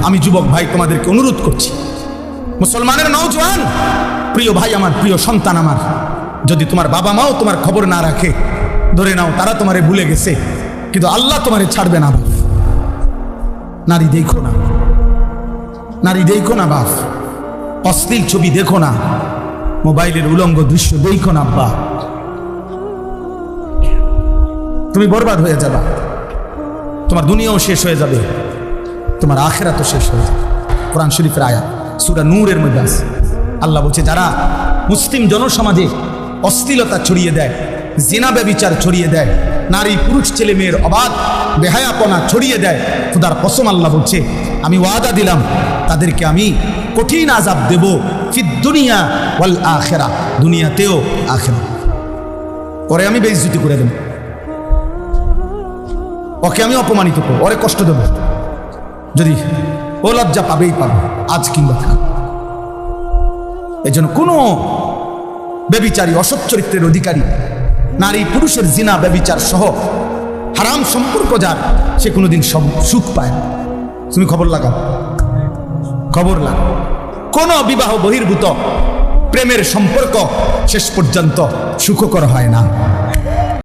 আমি যুবক ভাই তোমাদেরকে অনুরোধ করছি, মুসলমানের নওজোয়ান প্রিয় ভাই আমার, প্রিয় সন্তান আমার, যদি তোমার বাবা মাও তোমার খবর না রাখে, ধরে নাও তারা তোমারে ভুলে গেছে, কিন্তু আল্লাহ তোমারে ছাড়বে না বাপ। নারী দেখো না, নারী দেখো না বাপ, অশ্লীল ছবি দেখো না, মোবাইলের উলঙ্গ দৃশ্য দেখো না আব্বা, তুমি বরবাদ হয়ে যাবা, তোমার দুনিয়াও শেষ হয়ে যাবে, তোমার আখিরাতও শেষ হয়ে যাবে। কোরআন শরীফের আয়াত সূরা নূরের মধ্যে আছে, আল্লাহ বলছে যারা মুসলিম জনসমাজে অশ্লীলতা ছড়িয়ে দেয়, জিনা ব্যভিচার ছড়িয়ে দেয়, নারী পুরুষ ছেলে মেয়ের অবাধ বেহায়াপনা ছড়িয়ে দেয়, খোদার কসম আল্লাহ বলছে আমি ওয়াদা দিলাম তাদেরকে আমি কঠিন আযাব দেব, ফিদ দুনিয়া ওয়াল আখিরা, দুনিয়াতেও আখিরাত। পরে আমি বেইজ্জতি করে দেব, ওকে আমি অপমানিত করব, ওরে কষ্ট দেব, যদি ও লজ্জা পাবেই পাবে আজ কিংবা কাল। এই জন্য কোনো ব্যভিচারী, অসৎ চরিত্রের অধিকারী, নারী পুরুষের জিনা ব্যভিচার সহ হারাম সম্পর্ক যার, সে কোনোদিন সুখ পায় না। তুমি খবর লাগাও, খবর লাগাও, কোন বিবাহ বহির্ভূত প্রেমের সম্পর্ক শেষ পর্যন্ত সুখকর হয় না।